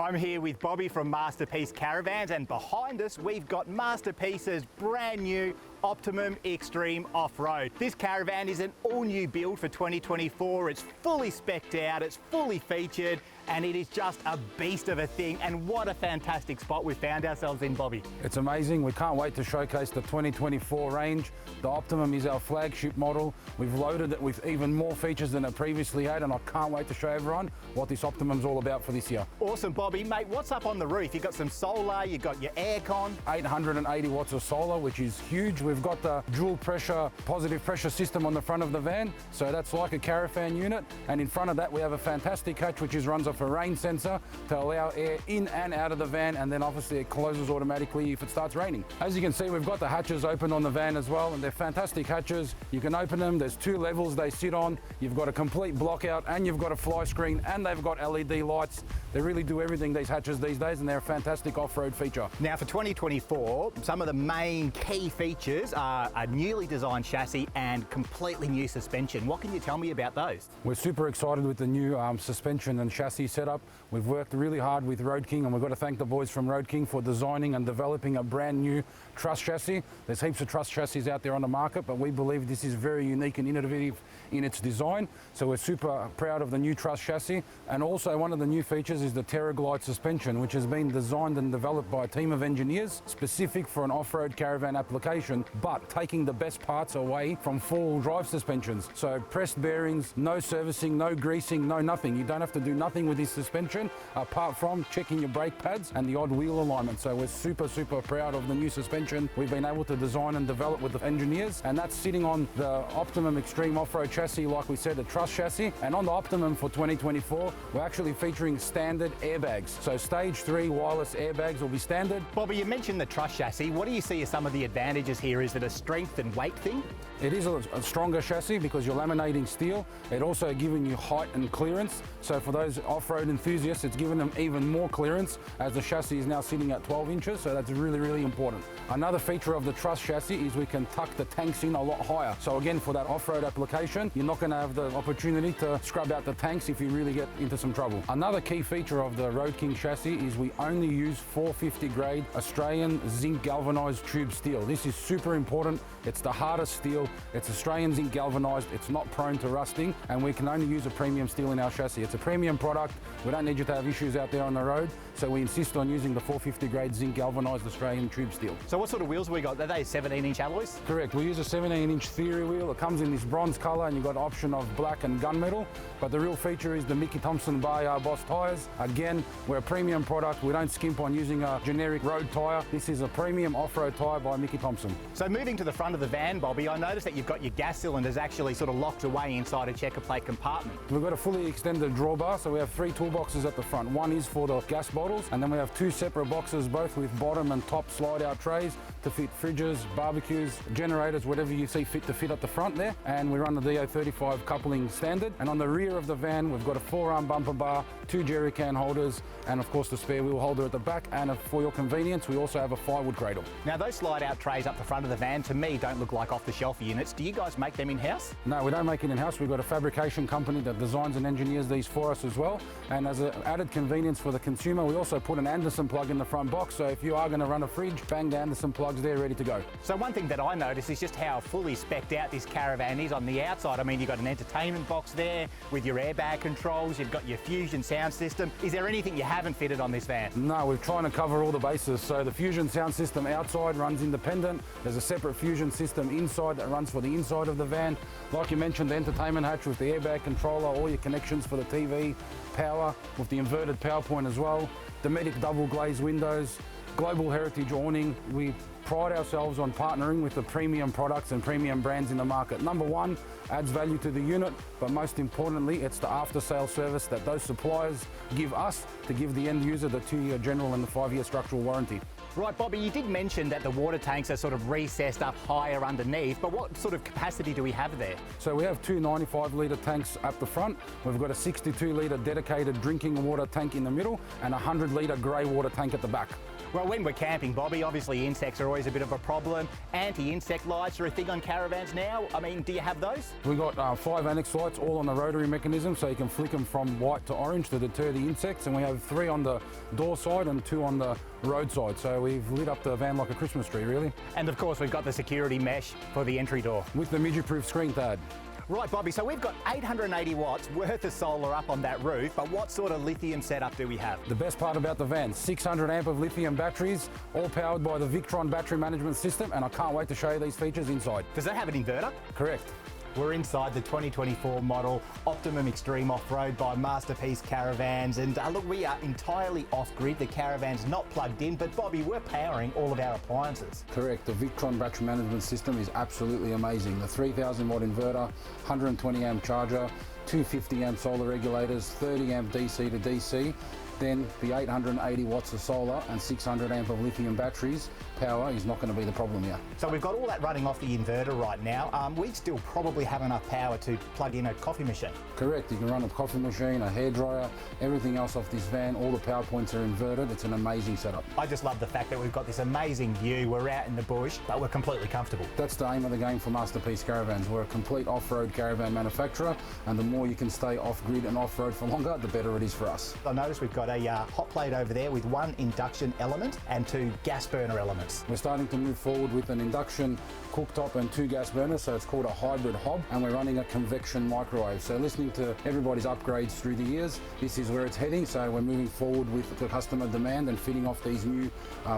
I'm here with Bobby from Masterpiece Caravans, and behind us we've got Masterpiece's brand new Optimum Extreme Off-Road. This caravan is an all-new build for 2024. It's fully specced out, it's fully featured, and it is just a beast of a thing. And what a fantastic spot we've found ourselves in, Bobby. It's amazing. We can't wait to showcase the 2024 range. The Optimum is our flagship model. We've loaded it with even more features than it previously had, and I can't wait to show everyone what this Optimum's all about for this year. Awesome, Bobby. Mate, what's up on the roof? You've got some solar, you've got your aircon. 880 watts of solar, which is huge. We've got the dual pressure, positive pressure system on the front of the van, so that's like a Caravan unit. And in front of that we have a fantastic hatch which runs off a rain sensor to allow air in and out of the van, and then obviously it closes automatically if it starts raining. As you can see, we've got the hatches open on the van as well, and they're fantastic hatches. You can open them, there's two levels they sit on. You've got a complete block out, and you've got a fly screen, and they've got LED lights. They really do everything, these hatches these days, and they're a fantastic off-road feature. Now for 2024, some of the main key features are a newly designed chassis and completely new suspension. What can you tell me about those? We're super excited with the new suspension and chassis setup. We've worked really hard with Road King, and we've got to thank the boys from Road King for designing and developing a brand new truss chassis. There's heaps of truss chassis out there on the market, but we believe this is very unique and innovative in its design. So we're super proud of the new truss chassis. And also one of the new features is the TerraGlide suspension, which has been designed and developed by a team of engineers specific for an off-road caravan application, but taking the best parts away from four-wheel drive suspensions. So pressed bearings, no servicing, no greasing, no nothing. You don't have to do nothing with this suspension apart from checking your brake pads and the odd wheel alignment. So we're super proud of the new suspension we've been able to design and develop with the engineers, and that's sitting on the Optimum Extreme Off-Road chassis, like we said, a truss chassis. And on the Optimum for 2024, we're actually featuring standard airbags. So stage 3 wireless airbags will be standard. Bobby, you mentioned the truss chassis. What do you see as some of the advantages here? Is it a strength and weight thing? It is a stronger chassis because you're laminating steel. It also giving you height and clearance. So for those off-road enthusiasts, it's giving them even more clearance, as the chassis is now sitting at 12 inches. So that's really important. Another feature of the truss chassis is we can tuck the tanks in a lot higher. So again, for that off-road application, you're not going to have the opportunity to scrub out the tanks if you really get into some trouble. Another key feature of the Road King chassis is we only use 450 grade Australian zinc galvanized tube steel. This is super important. It's the hardest steel. It's Australian zinc galvanized. It's not prone to rusting, and we can only use a premium steel in our chassis. It's a premium product. We don't need you to have issues out there on the road, so we insist on using the 450 grade zinc galvanized Australian tube steel. So what sort of wheels have we got? Are they 17-inch alloys? Correct. We use a 17-inch theory wheel. It comes in this bronze color, and you've got an option of black and gunmetal, but the real feature is the Mickey Thompson Bayard Boss tires. Again, we're a premium product. We don't skimp on using a generic road tire. This is a premium off-road tire by Mickey Thompson. So moving to the front of the van, Bobby, I noticed that you've got your gas cylinders actually sort of locked away inside a checker plate compartment. We've got a fully extended drawbar, so we have 3 toolboxes at the front. One is for the gas bottles, and then we have 2 separate boxes, both with bottom and top slide-out trays to fit fridges, barbecues, generators, whatever you see fit to fit at the front there. And we run the DO35 coupling standard. And on the rear of the van, we've got a 4-arm bumper bar, 2 jerry can holders, and of course the spare wheel holder at the back. And for your convenience, we also have a firewood cradle. Now those slide-out trays up the front of the van, to me, don't look like off-the-shelf units. Do you guys make them in-house? No, we don't make it in-house. We've got a fabrication company that designs and engineers these for us as well. And as an added convenience for the consumer, we also put an Anderson plug in the front box. So if you are going to run a fridge, bang the Anderson plugs there, ready to go. So one thing that I noticed is just how fully specced out this caravan is on the outside. I mean, you've got an entertainment box there with your airbag controls, you've got your Fusion sound system. Is there anything you haven't fitted on this van? No, we're trying to cover all the bases. So the Fusion sound system outside runs independent. There's a separate Fusion system inside that runs for the inside of the van. Like you mentioned, the entertainment hatch with the airbag controller, all your connections for the TV, power with the inverted power point as well, Dometic double glazed windows, global heritage awning. We pride ourselves on partnering with the premium products and premium brands in the market. Number one, adds value to the unit, but most importantly, it's the after-sale service that those suppliers give us to give the end user the 2-year general and the 5-year structural warranty. Right, Bobby, you did mention that the water tanks are sort of recessed up higher underneath, but what sort of capacity do we have there? So we have two 95-litre tanks up the front. We've got a 62-litre dedicated drinking water tank in the middle and a 100-litre grey water tank at the back. Well, when we're camping, Bobby, obviously insects are always a bit of a problem. Anti-insect lights are a thing on Caravans now. I mean, do you have those? We've got 5 annex lights, all on the rotary mechanism, so you can flick them from white to orange to deter the insects. And we have 3 on the door side and 2 on the road side. So we've lit up the van like a Christmas tree, really. And of course, we've got the security mesh for the entry door. With the midget-proof screen, Thad. Right, Bobby, so we've got 880 watts worth of solar up on that roof, but what sort of lithium setup do we have? The best part about the van, 600 amp of lithium batteries, all powered by the Victron battery management system, and I can't wait to show you these features inside. Does that have an inverter? Correct. We're inside the 2024 model Optimum Extreme Off-Road by Masterpiece Caravans, and look, we are entirely off-grid. The Caravan's not plugged in, but Bobby, we're powering all of our appliances. Correct. The Victron battery management system is absolutely amazing. The 3000 watt inverter, 120 amp charger, 250 amp solar regulators, 30 amp DC to DC, then the 880 watts of solar and 600 amp of lithium batteries. Power is not going to be the problem here. So we've got all that running off the inverter right now. We still probably have enough power to plug in a coffee machine. Correct. You can run a coffee machine, a hairdryer, everything else off this van. All the power points are inverted. It's an amazing setup. I just love the fact that we've got this amazing view. We're out in the bush, but we're completely comfortable. That's the aim of the game for Masterpiece Caravans. We're a complete off-road caravan manufacturer, and the more you can stay off-grid and off-road for longer, the better it is for us. I noticed we've got a hot plate over there with 1 induction element and 2 gas burner elements. We're starting to move forward with an induction cooktop and 2 gas burners, so it's called a hybrid hob, and we're running a convection microwave. So listening to everybody's upgrades through the years, this is where it's heading, so we're moving forward with the customer demand and fitting off these new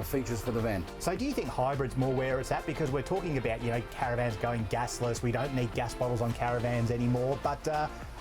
features for the van. So do you think hybrid's more where it's at? Because we're talking about, you know, Caravans going gasless, we don't need gas bottles on Caravans anymore, but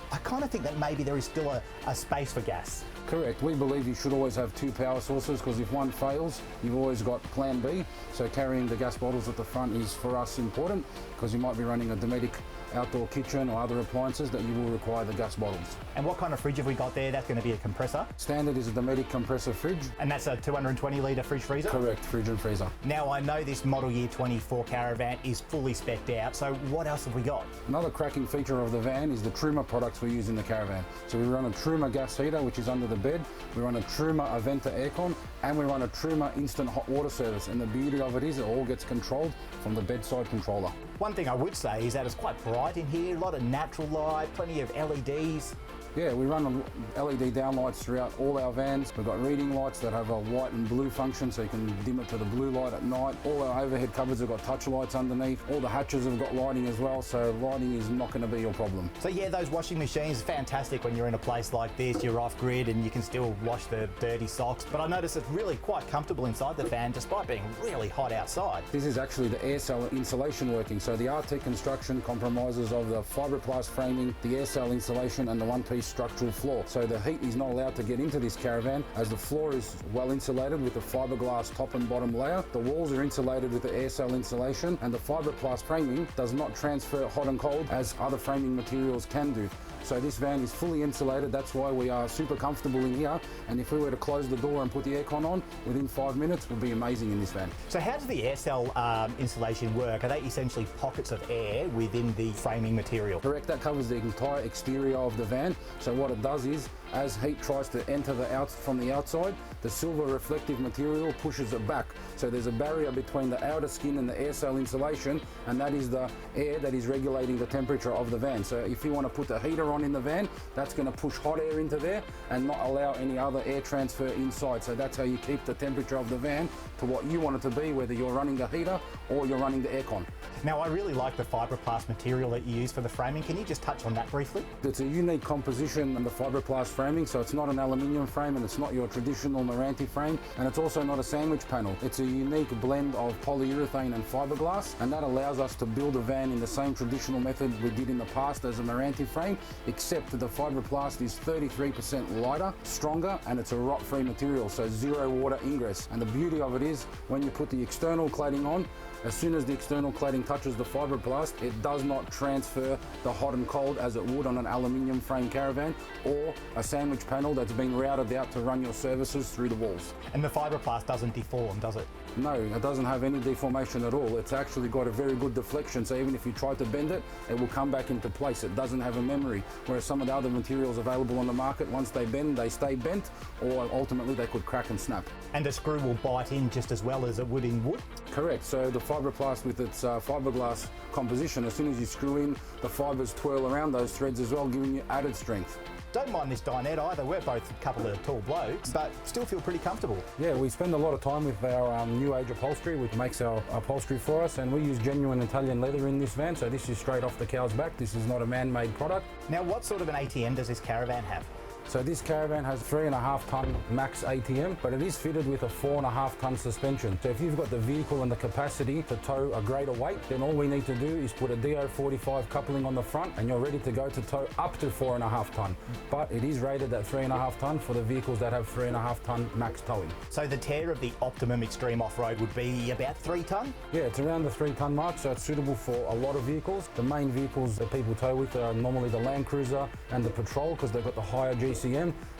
I kind of think that maybe there is still a space for gas. Correct. We believe you should always have 2 power sources, because if one fails, you've always got plan B. So carrying the gas bottles at the front is for us important, because you might be running a Dometic outdoor kitchen or other appliances that you will require the gas bottles. And what kind of fridge have we got there? That's going to be a compressor? Standard is a Dometic compressor fridge. And that's a 220 litre fridge freezer? Correct, fridge and freezer. Now I know this model year 24 Caravan is fully specced out, so what else have we got? Another cracking feature of the van is the Truma products we use in the Caravan. So we run a Truma gas heater, which is under the bed, we run a Truma Aventa aircon, and we run a Truma instant hot water service. And the beauty of it is it all gets controlled from the bedside controller. One thing I would say is that it's quite bright in here, a lot of natural light, plenty of LEDs. Yeah, we run LED downlights throughout all our vans. We've got reading lights that have a white and blue function, so you can dim it to the blue light at night. All our overhead cupboards have got touch lights underneath. All the hatches have got lighting as well, so lighting is not going to be your problem. So yeah, those washing machines are fantastic when you're in a place like this, you're off grid and you can still wash the dirty socks. But I notice it's really quite comfortable inside the van despite being really hot outside. This is actually the air cell insulation working. So the RT construction compromises of the fiberglass framing, the air cell insulation and the one-piece structural floor. So the heat is not allowed to get into this Caravan, as the floor is well insulated with the fiberglass top and bottom layer. The walls are insulated with the air cell insulation, and the fiberglass framing does not transfer hot and cold as other framing materials can do. So this van is fully insulated. That's why we are super comfortable in here. And if we were to close the door and put the aircon on, within 5 minutes, it would be amazing in this van. So how does the air cell insulation work? Are they essentially pockets of air within the framing material? Correct. That covers the entire exterior of the van. So what it does is, as heat tries to enter from the outside, the silver reflective material pushes it back. So there's a barrier between the outer skin and the air cell insulation, and that is the air that is regulating the temperature of the van. So if you want to put the heater on in the van, that's going to push hot air into there and not allow any other air transfer inside. So that's how you keep the temperature of the van to what you want it to be, whether you're running the heater or you're running the aircon. Now I really like the fiberglass material that you use for the framing. Can you just touch on that briefly? It's a unique composition in the fiberglass framing, so it's not an aluminium frame and it's not your traditional Meranti frame, and it's also not a sandwich panel. It's a unique blend of polyurethane and fiberglass, and that allows us to build a van in the same traditional method we did in the past as a Meranti frame, except that the fiberglass is 33% lighter, stronger, and it's a rot-free material, so zero water ingress. And the beauty of it is, when you put the external cladding on, As soon as the external cladding touches the fiberglass, it does not transfer the hot and cold as it would on an aluminium frame Caravan or a sandwich panel that's been routed out to run your services through the walls. And the fiberglass doesn't deform, does it? No, it doesn't have any deformation at all. It's actually got a very good deflection, so even if you try to bend it, it will come back into place. It doesn't have a memory, whereas some of the other materials available on the market, once they bend, they stay bent, or ultimately they could crack and snap. And the screw will bite in just as well as it would in wood? Correct. So the fiberglass with its fiberglass composition, as soon as you screw in, the fibers twirl around those threads as well, giving you added strength. Don't mind this dinette either. We're both a couple of tall blokes, but still feel pretty comfortable. Yeah, we spend a lot of time with our new age upholstery, which makes our upholstery for us, and we use genuine Italian leather in this van, so this is straight off the cow's back. This is not a man-made product. Now, what sort of an ATM does this Caravan have? So this Caravan has 3.5 tonne max ATM, but it is fitted with a 4.5 tonne suspension. So if you've got the vehicle and the capacity to tow a greater weight, then all we need to do is put a DO45 coupling on the front and you're ready to go to tow up to 4.5 tonne. But it is rated at 3.5 tonne for the vehicles that have 3.5 tonne max towing. So the tear of the Optimum Extreme Off-Road would be about 3 tonne? Yeah, it's around the 3 tonne mark, so it's suitable for a lot of vehicles. The main vehicles that people tow with are normally the Land Cruiser and the Patrol, because they've got the higher GCM.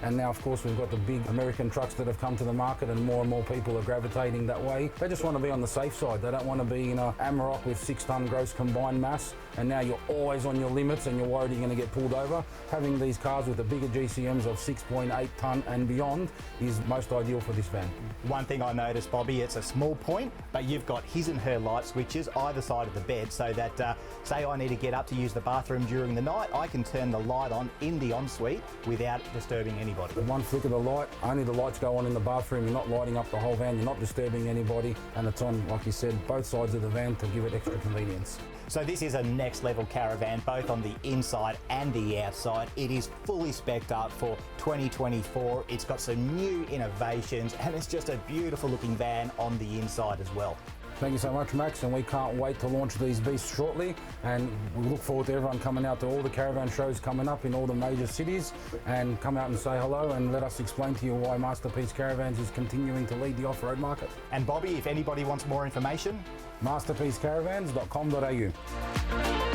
And now, of course, we've got the big American trucks that have come to the market, and more people are gravitating that way. They just want to be on the safe side. They don't want to be in a Amarok with 6 tonne gross combined mass, and now you're always on your limits and you're worried you're going to get pulled over. Having these cars with the bigger GCMs of 6.8 tonne and beyond is most ideal for this van. One thing I noticed, Bobby, it's a small point, but you've got his and her light switches either side of the bed, so that say I need to get up to use the bathroom during the night, I can turn the light on in the ensuite without disturbing anybody. With one flick of the light, only the lights go on in the bathroom. You're not lighting up the whole van, you're not disturbing anybody, and it's on, like you said, both sides of the van to give it extra convenience. So this is a next level Caravan, both on the inside and the outside. It is fully spec'd up for 2024. It's got some new innovations, and it's just a beautiful looking van on the inside as well. Thank you so much, Max, and we can't wait to launch these beasts shortly, and we look forward to everyone coming out to all the Caravan shows coming up in all the major cities, and come out and say hello and let us explain to you why Masterpiece Caravans is continuing to lead the off-road market. And Bobby, if anybody wants more information, masterpiececaravans.com.au.